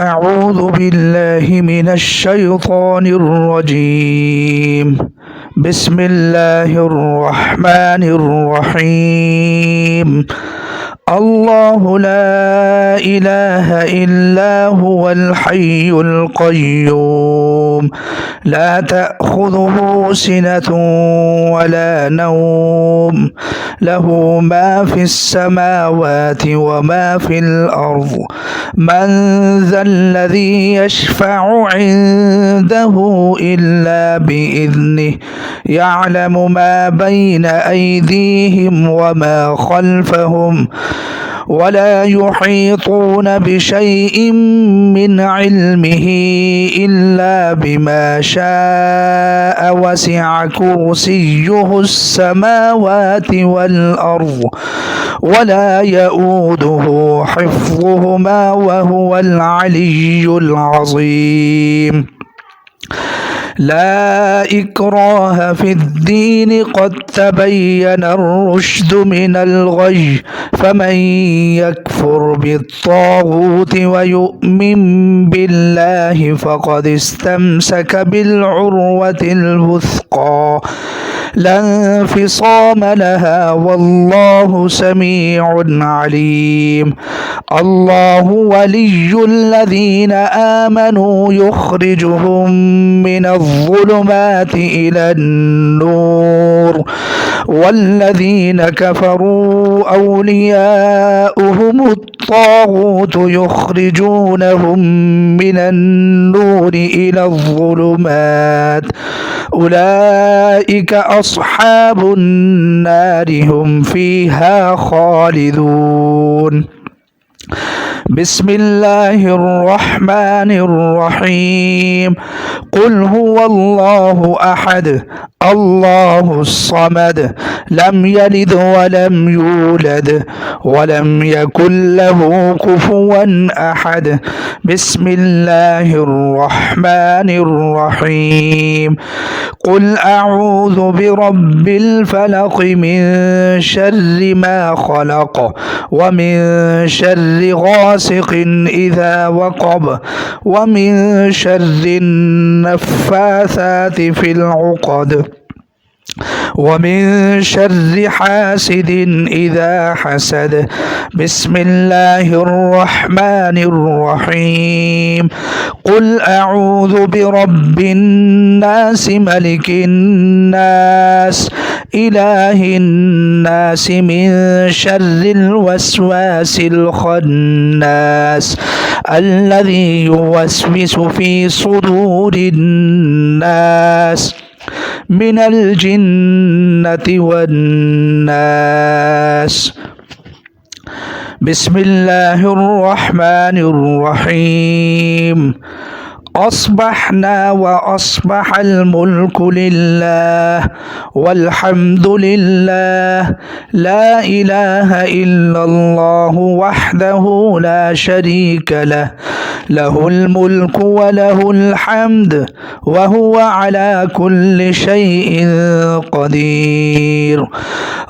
أعوذ بالله من الشيطان الرجيم. بسم الله الرحمن الرحيم. الله لا إله إلا هو الحي القيوم لا تأخذه سنة ولا نوم له ما في السماوات وما في الأرض من ذا الذي يشفع عنده إلا بإذنه يعلم ما بين أيديهم وما خلفهم ولا يحيطون بشيء من علمه إلا بما شاء وسع كرسيه السماوات والأرض ولا يؤوده حفظهما وهو العلي العظيم. لا إكراه في الدين قد تبين الرشد من الغي فمن يكفر بالطاغوت ويؤمن بالله فقد استمسك بالعروة الوثقى لا انفصام لها والله سميع عليم. الله ولي الذين آمنوا يخرجهم من الظلمات إلى النور والذين كفروا أولياؤهم الطاغوت يخرجونهم من النور إلى الظلمات أولئك أصحاب النار هم فيها خالدون. بسم الله الرحمن الرحيم. قل هو الله أحد الله الصمد لم يلد ولم يولد ولم يكن له كفوا أحد. بسم الله الرحمن الرحيم. قل أعوذ برب الفلق من شر ما خلق ومن شر غاسق إذا وقب ومن شر النفاثات في العقد ومن شر حاسد إذا حسد. بسم الله الرحمن الرحيم. قل أعوذ برب الناس ملك الناس إله الناس من شر الوسواس الخناس الذي يوسوس في صدور الناس من الجنة والناس. بسم الله الرحمن الرحيم. أصبحنا وأصبح الملك لله والحمد لله لا إله إلا الله وحده لا شريك له له الملك وله الحمد وهو على كل شيء قدير.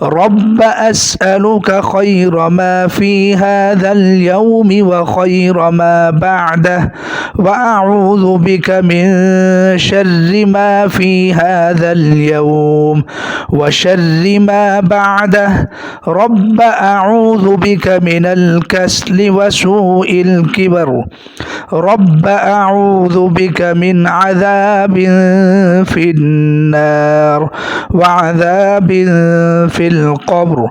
رب أسألك خير ما في هذا اليوم وخير ما بعده وأعوذ بك من شر ما في هذا اليوم وشر ما بعده. رب أعوذ بك من الكسل وسوء الكبر. رب أعوذ بك من عذاب في النار وعذاب في القبر.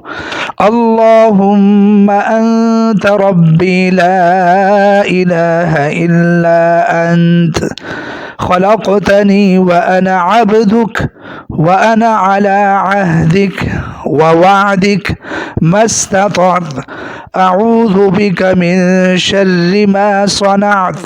اللهم أنت ربي لا إله إلا أنت خلقتني وأنا عبدك وأنا على عهدك ووعدك ما استطعت. أعوذ بك من شر ما صنعت.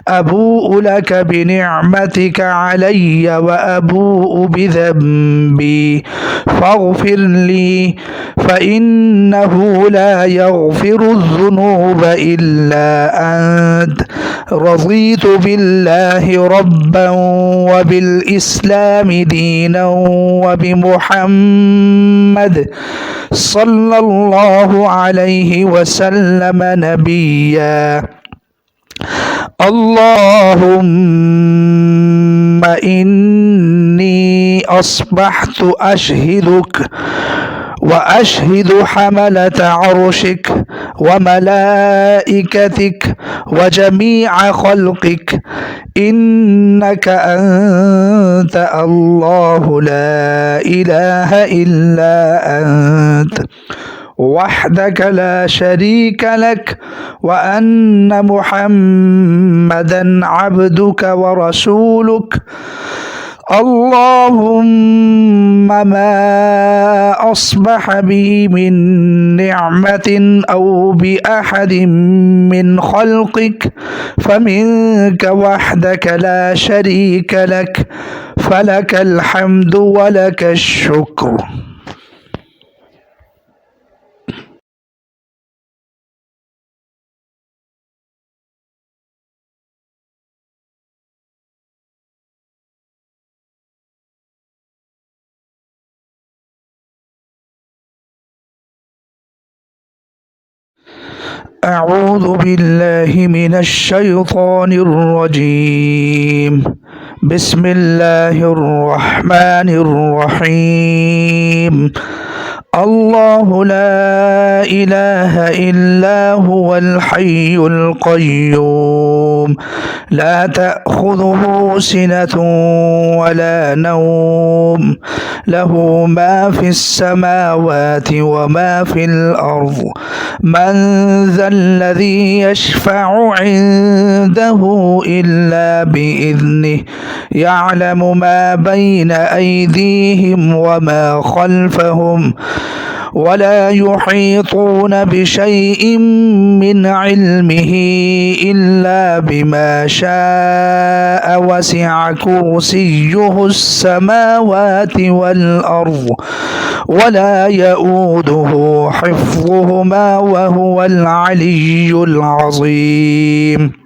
أبوء لك بنعمتك علي وأبوء بذنبي فاغفر لي فإنه لا يغفر الذنوب إلا أنت. رضيت بالله ربا وبالإسلام دينا وبمحمد صلى الله عليه وسلم نبيا. اللهم إني أصبحت أشهدك وأشهد حملة عرشك وملائكتك وجميع خلقك إنك أنت الله لا إله إلا أنت وحدك لا شريك لك وأن محمدا عبدك ورسولك. اللهم ما أصبح بي من نعمة أو بأحد من خلقك فمنك وحدك لا شريك لك، فلك الحمد ولك الشكر. أعوذ بالله من الشيطان الرجيم. بسم الله الرحمن الرحيم. الله لا إله إلا هو الحي القيوم لا تأخذه سنة ولا نوم له ما في السماوات وما في الأرض من ذا الذي يشفع عنده إلا بإذنه يعلم ما بين أيديهم وما خلفهم ولا يحيطون بشيء من علمه إلا بما شاء وسع كرسيه السماوات والأرض ولا يؤوده حفظهما وهو العلي العظيم.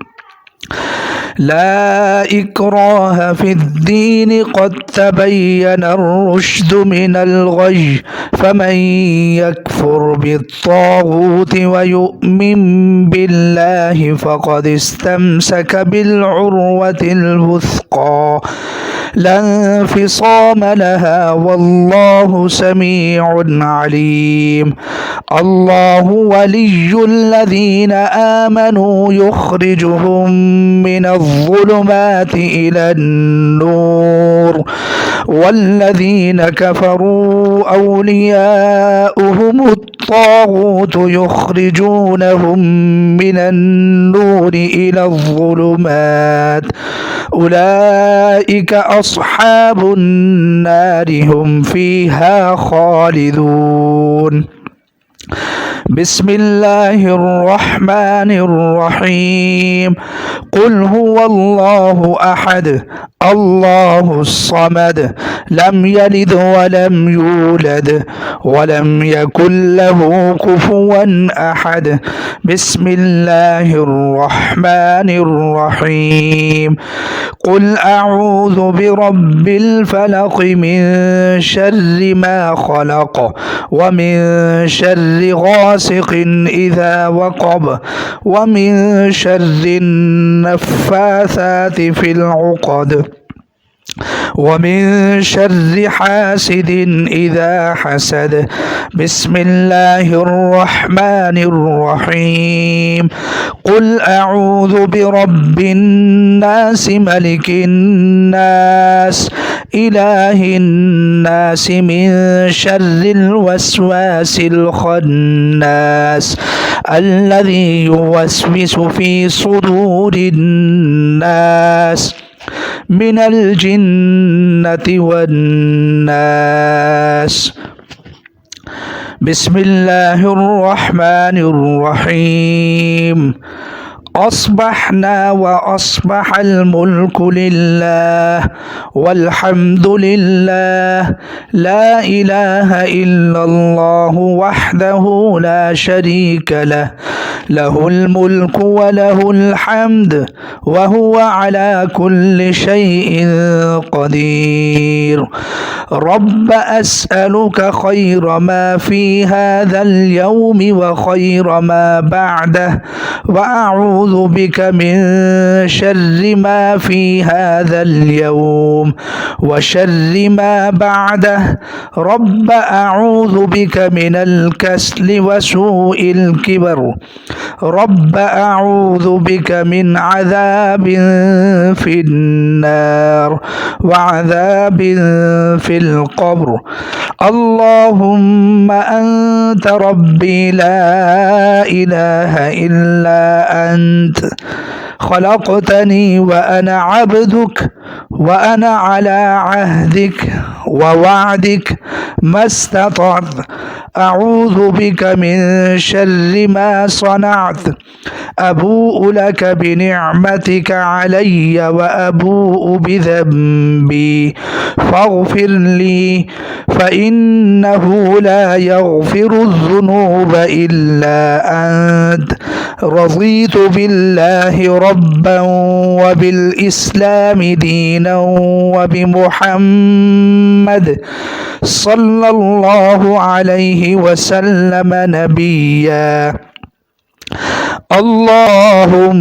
لا إكراه في الدين قد تبين الرشد من الغي فمن يكفر بالطاغوت ويؤمن بالله فقد استمسك بالعروة الوثقى لا انفصام لها والله سميع عليم. الله ولي الذين آمنوا يخرجهم من الظلمات إلى النور والذين كفروا أولياؤهم الطاغوت يخرجونهم من النور إلى الظلمات أولئك أصحاب النار هم فيها خالدون. بسم الله الرحمن الرحيم. قل هو الله أحد الله الصمد لم يلد ولم يولد ولم يكن له كفوا أحد. بسم الله الرحمن الرحيم. قل أعوذ برب الفلق من شر ما خلق ومن شر غاسق إذا وقب ومن شر النفاثات في العقد ومن شر حاسد إذا حسد. بسم الله الرحمن الرحيم. قل أعوذ برب الناس ملك الناس إله الناس من شر الوسواس الخناس الذي يوسوس في صدور الناس من الجنة والناس. بسم الله الرحمن الرحيم. أصبحنا وأصبح الملك لله والحمد لله لا إله إلا الله وحده لا شريك له له الملك وله الحمد وهو على كل شيء قدير. رب أسألك خير ما في هذا اليوم وخير ما بعده وأعوذ أعوذ بك من شر ما في هذا اليوم وشر ما بعده. رب أعوذ بك من الكسل وسوء الكبر. رب أعوذ بك من عذاب في النار وعذاب في القبر. اللهم أنت ربي لا إله إلا أنت، خلقتني وأنا عبدك، وأنا على عهدك ووعدك ما استطعت. أعوذ بك من شر ما صنعت. أبوء لك بنعمتك علي وأبوء بذنبي فاغفر لي، فإنه لا يغفر الذنوب إلا أنت. رضيت بالله ربا وبالإسلام دينا وبمحمد صلى الله عليه وسلم نبيا. اللهم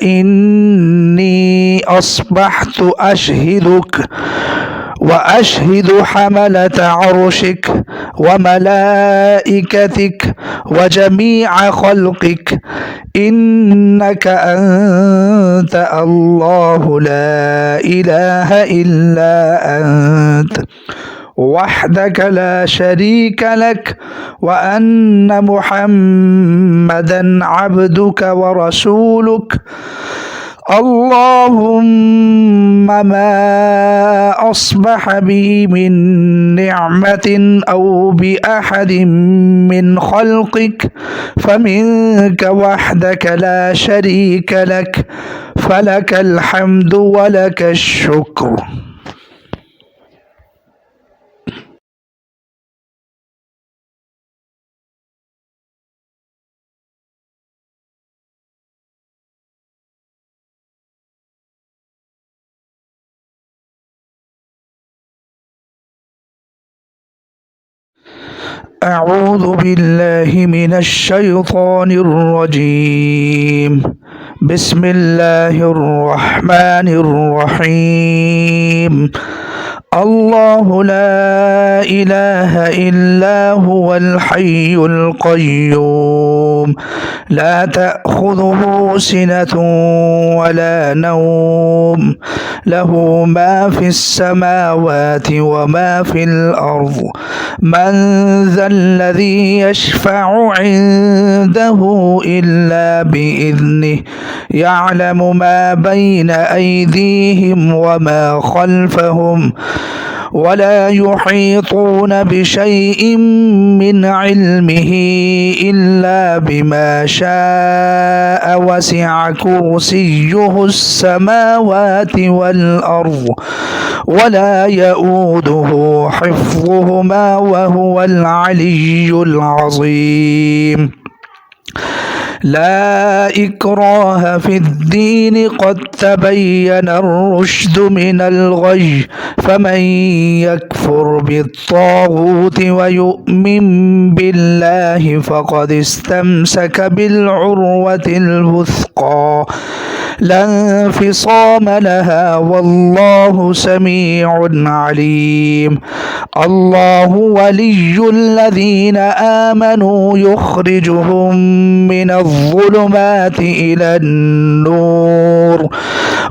إني أصبحت أشهدك وأشهد حملة عرشك وملائكتك وجميع خلقك إنك أنت الله لا إله إلا أنت وحدك لا شريك لك، وأن محمدا عبدك ورسولك. اللهم ما أصبح بي من نعمة أو بأحد من خلقك فمنك وحدك لا شريك لك، فلك الحمد ولك الشكر. أعوذ بالله من الشيطان الرجيم. بسم الله الرحمن الرحيم. الله لا إله إلا هو الحي القيوم لا تأخذه سنة ولا نوم، له ما في السماوات وما في الأرض. من ذا الذي يشفع عنده إلا بإذنه، يعلم ما بين أيديهم وما خلفهم، ولا يحيطون بشيء من علمه إلا بما شاء. وسع كرسيه السماوات والأرض ولا يؤوده حفظهما وهو العلي العظيم. لا إكراه في الدين قد تبين الرشد من الغي، فمن يكفر بالطاغوت ويؤمن بالله فقد استمسك بالعروة الوثقى لا انفصام لها، والله سميع عليم. الله ولي الذين آمنوا يخرجهم من الظلمات إلى النور،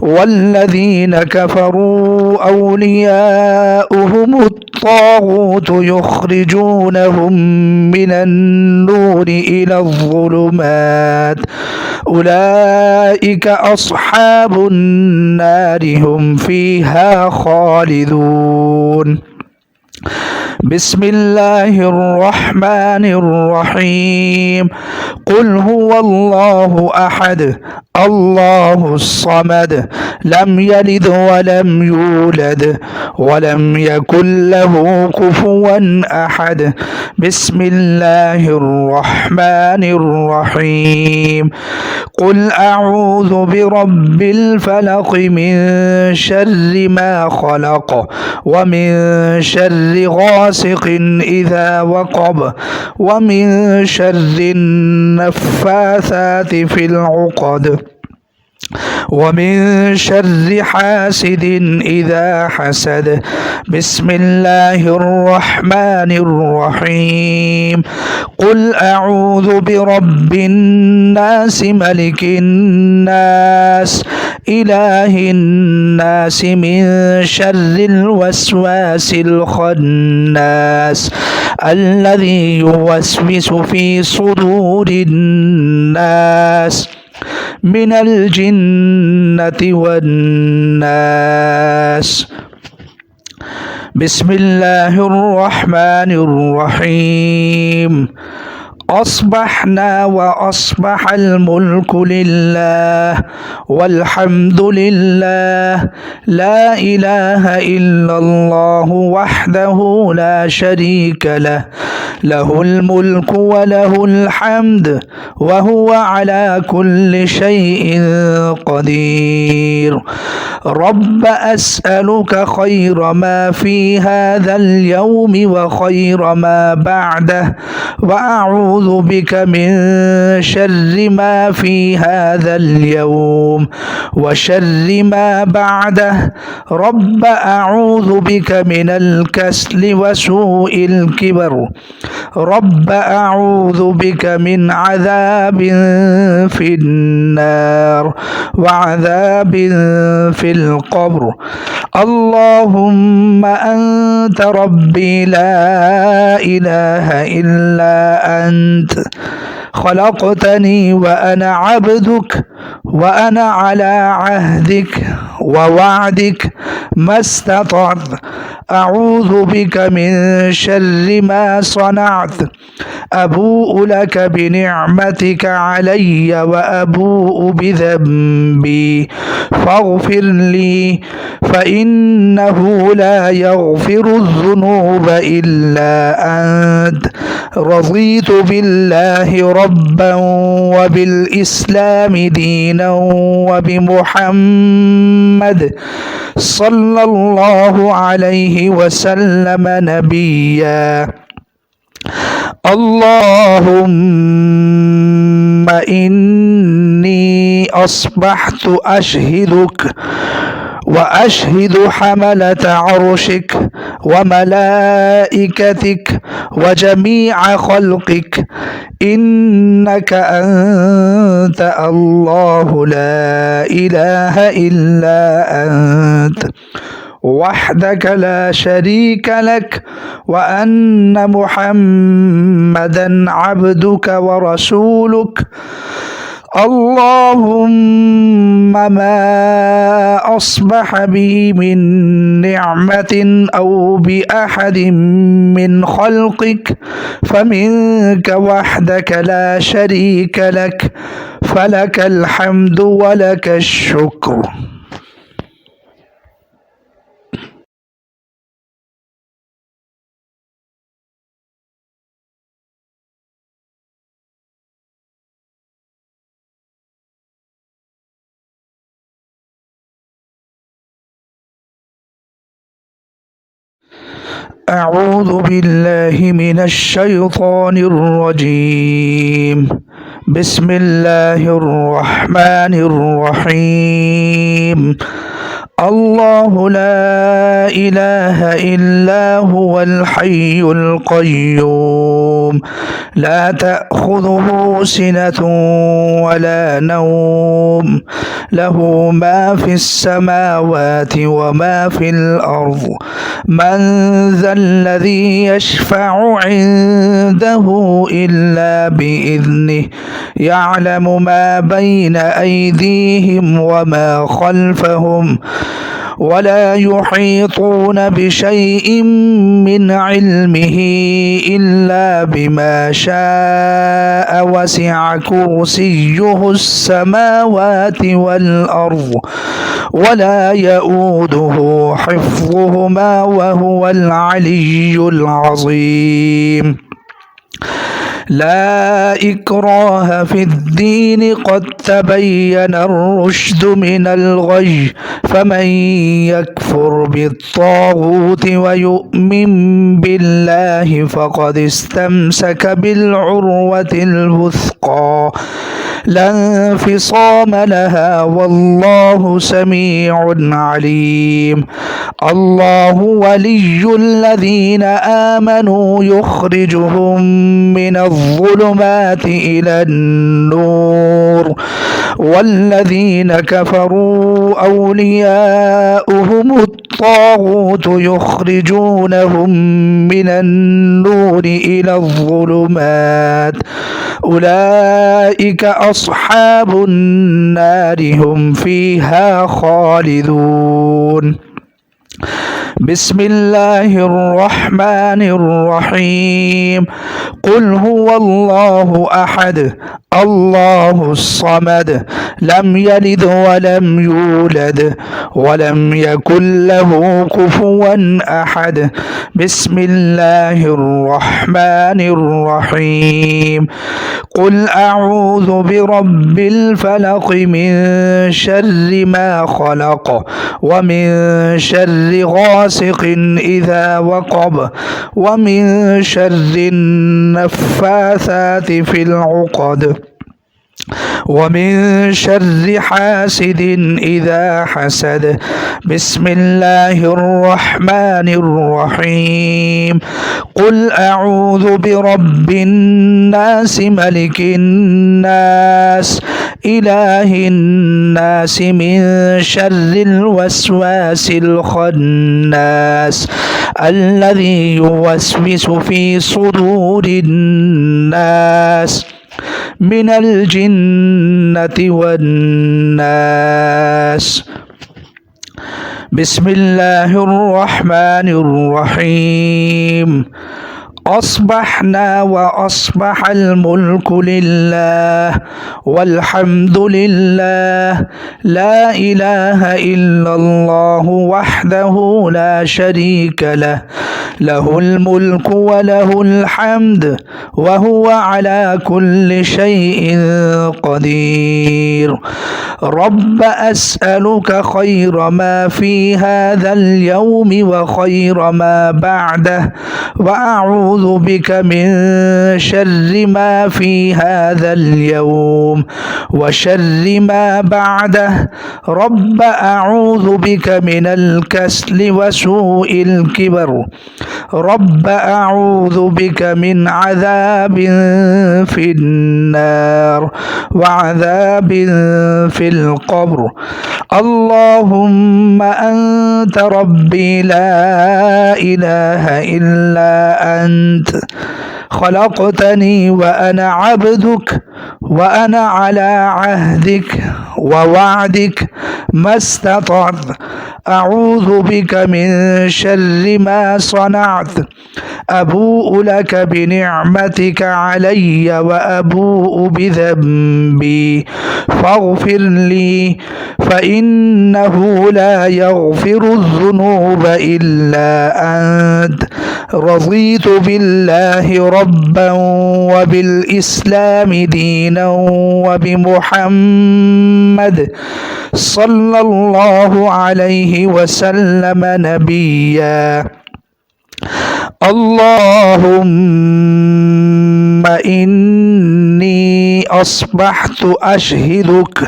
والذين كفروا أولياؤهم الطاغوت يخرجونهم من النور إلى الظلمات. أولئك أصحاب النار هم فيها خالدون. بسم الله الرحمن الرحيم. قل هو الله أحد الله الصمد لم يلد ولم يولد ولم يكن له كفوا أحد. بسم الله الرحمن الرحيم. قل أعوذ برب الفلق من شر ما خلق ومن شر غاسق غاسق إذا وقب ومن شر النفاثات في العقد ومن شر حاسد إذا حسد. بسم الله الرحمن الرحيم. قل أعوذ برب الناس ملك الناس إله الناس من شر الوسواس الخناس الذي يوسوس في صدور الناس من الجنة والناس. بسم الله الرحمن الرحيم. أصبحنا وأصبح الملك لله والحمد لله لا إله إلا الله وحده لا شريك له له الملك وله الحمد وهو على كل شيء قدير. رب أسألك خير ما في هذا اليوم وخير ما بعده وأعوذ بك من شر ما في هذا اليوم وشر ما بعده. رب أعوذ بك من الكسل وسوء الكبر. رب أعوذ بك من عذاب في النار وعذاب في القبر. اللهم أنت ربي لا إله إلا أنت خلقتني وأنا عبدك وأنا على عهدك ووعدك ما استطعت. أعوذ بك من شر ما صنعت. أبوء لك بنعمتك علي وأبوء بذنبي فاغفر لي فإنه لا يغفر الذنوب إلا أنت. رضيت بالله ربا وبالإسلام دينا وبمحمد صلى الله عليه وسلم نبيا. اللهم إني أصبحت أشهدك وأشهد حملة عرشك وملائكتك وجميع خلقك إنك أنت الله لا إله إلا أنت وحدك لا شريك لك وأن محمدا عبدك ورسولك. اللهم ما أصبح بي من نعمة أو بأحد من خلقك فمنك وحدك لا شريك لك فلك الحمد ولك الشكر. أعوذ بالله من الشيطان الرجيم. بسم الله الرحمن الرحيم. الله لا إله إلا هو الحي القيوم لا تأخذه سنة ولا نوم له ما في السماوات وما في الأرض. من ذا الذي يشفع عنده إلا بإذنه يعلم ما بين أيديهم وما خلفهم ولا يحيطون بشيء من علمه إلا بما شاء وسع كرسيه السماوات والأرض ولا يؤوده حفظهما وهو العلي العظيم. لا إكراه في الدين قد تبين الرشد من الغي فمن يكفر بالطاغوت ويؤمن بالله فقد استمسك بالعروة الوثقى لا انفصام لها والله سميع عليم الله ولي الذين آمنوا يخرجهم من الظلمات إلى النور والذين كفروا أولياؤهم الطاغوت يخرجونهم من النور إلى الظلمات أولئك أصحاب النار هم فيها خالدون بسم الله الرحمن الرحيم قل هو الله أحد الله الصمد لم يلد ولم يولد ولم يكن له كفوا أحد بسم الله الرحمن الرحيم قل أعوذ برب الفلق من شر ما خلق ومن شر غاسق إذا وقب ومن شر النفاثات في العقد ومن شر حاسد إذا حسد بسم الله الرحمن الرحيم قل أعوذ برب الناس ملك الناس إله الناس من شر الوسواس الخناس الذي يوسوس في صدور الناس من الجنة والناس بسم الله الرحمن الرحيم أصبحنا وأصبح الملك لله والحمد لله لا إله إلا الله وحده لا شريك له له الملك وله الحمد وهو على كل شيء قدير رب أسألك خير ما في هذا اليوم وخير ما بعده وأعوذ بك من شر ما في هذا اليوم وشر ما بعده رب أعوذ بك من الكسل وسوء الكبر رب أعوذ بك من عذاب في النار وعذاب في القبر اللهم أنت ربي لا إله إلا أنت خلقتني وأنا عبدك وأنا على عهدك ووعدك ما استطعت أعوذ بك من شر ما صنعت أبوء لك بنعمتك علي وأبوء بذنبي فاغفر لي فإنه لا يغفر الذنوب إلا أنت رضيت بالله ربا وبالإسلام دينا وبمحمد صلى الله عليه وسلم نبيا اللهم إني أصبحت أشهدك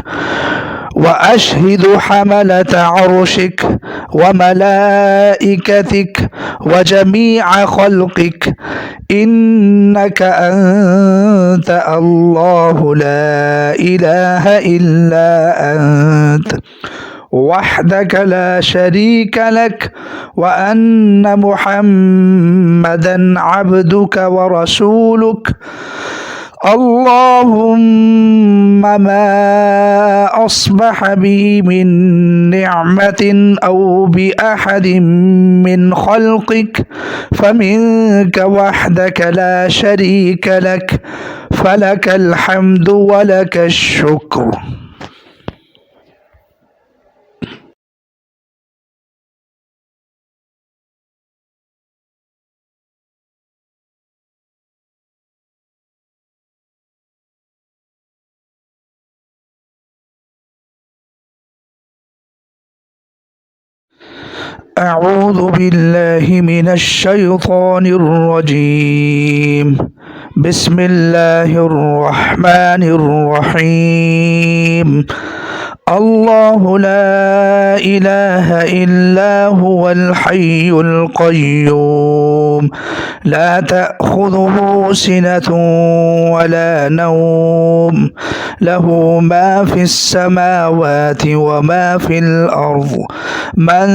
وأشهد حملة عرشك وملائكتك وجميع خلقك إنك أنت الله لا إله إلا أنت وحدك لا شريك لك وأن محمدا عبدك ورسولك اللهم ما أصبح بي من نعمة أو بأحد من خلقك فمنك وحدك لا شريك لك فلك الحمد ولك الشكر. أعوذ بالله من الشيطان الرجيم. بسم الله الرحمن الرحيم. الله لا إله إلا هو الحي القيوم لا تأخذه سنة ولا نوم له ما في السماوات وما في الأرض من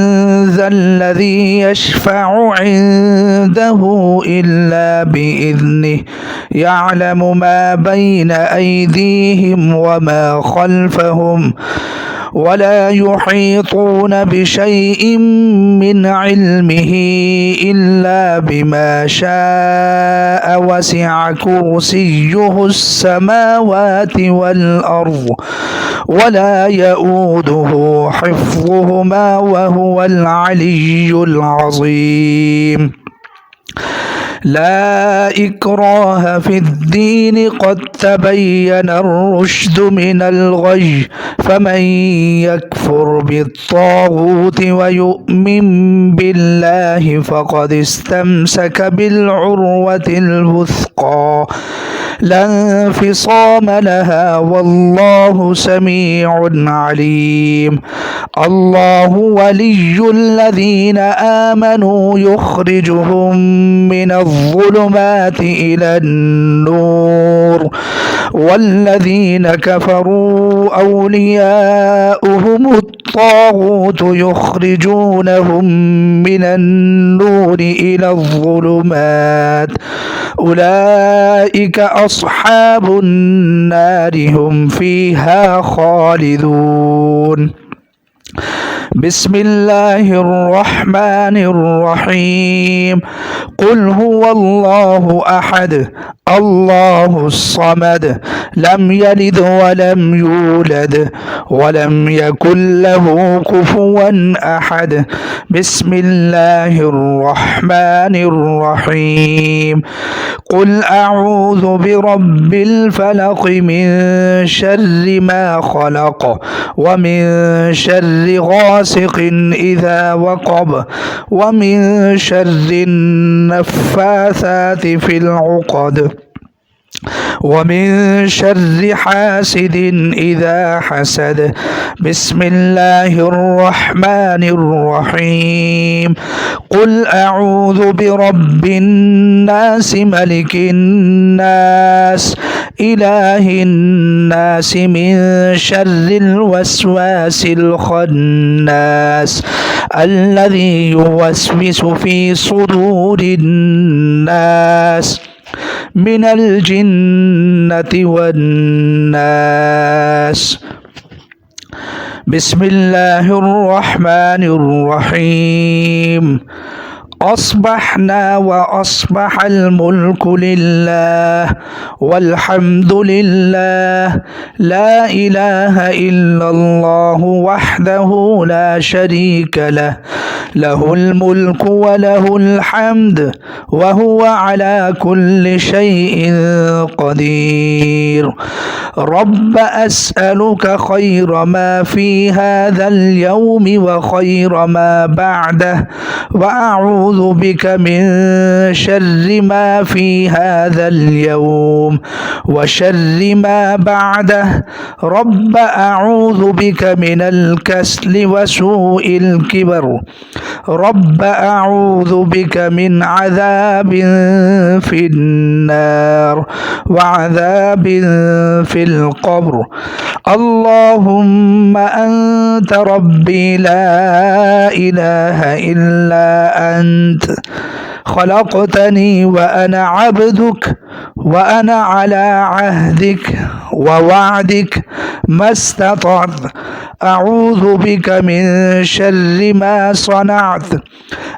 ذا الذي يشفع عنده إلا بإذنه يعلم ما بين أيديهم وما خلفهم ولا يحيطون بشيء من علمه إلا بما شاء وسع كرسيه السماوات والأرض ولا يؤوده حفظهما وهو العلي العظيم. لا إكراه في الدين قد تبين الرشد من الغي فمن يكفر بالطاغوت ويؤمن بالله فقد استمسك بالعروة الوثقى لا انفصام لها والله سميع عليم. الله ولي الذين آمنوا يخرجهم من الظلمات إلى النور والذين كفروا أولياؤهم الطاغوت يخرجونهم من النور إلى الظلمات أولئك أصحاب النار هم فيها خالدون. بسم الله الرحمن الرحيم. قل هو الله أحد الله الصمد لم يلد ولم يولد ولم يكن له كفوا أحد. بسم الله الرحمن الرحيم. قل أعوذ برب الفلق من شر ما خلق ومن شر غاسق إذا وقب ومن شر النفاثات في العقد ومن شر حاسد إذا حسد. بسم الله الرحمن الرحيم. قل أعوذ برب الناس ملك الناس إله الناس من شر الوسواس الخناس الذي يوسوس في صدور الناس من الجنة والناس. بسم الله الرحمن الرحيم. أصبحنا وأصبح الملك لله والحمد لله لا إله إلا الله وحده لا شريك له له الملك وله الحمد وهو على كل شيء قدير. رب أسألك خير ما في هذا اليوم وخير ما بعده وأعوذ بك من شر ما في هذا اليوم وشر ما بعده. رب أعوذ بك من الكسل وسوء الكبر. رب أعوذ بك من عذاب في النار وعذاب في القبر. اللهم أنت ربي لا إله إلا أنت خلقتني وأنا عبدك وأنا على عهدك ووعدك ما استطعت. أعوذ بك من شر ما صنعت.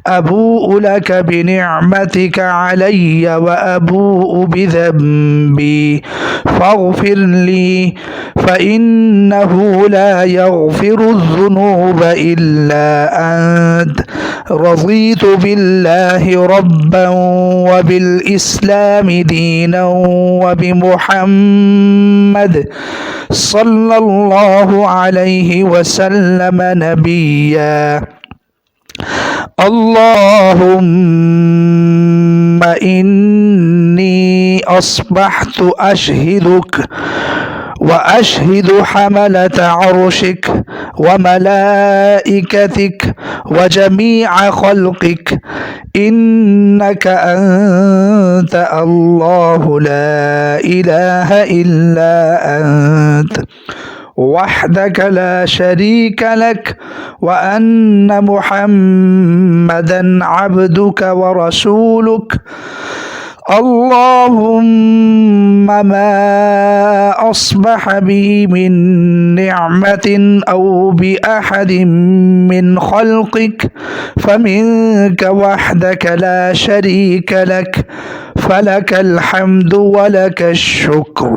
أبوء لك بنعمتك علي وأبوء بذنبي فاغفر لي فإنه لا يغفر الذنوب إلا أنت. رضيت بالله ربا وبالإسلام دينا وبمحمد صلى الله عليه وسلم نبيا. اللهم إني أصبحت أشهدك وأشهد حملة عرشك وملائكتك وجميع خلقك إنك أنت الله لا إله إلا أنت وحدك لا شريك لك وأن محمدا عبدك ورسولك اللهم ما أصبح بي من نعمة أو بأحد من خلقك فمنك وحدك لا شريك لك فلك الحمد ولك الشكر.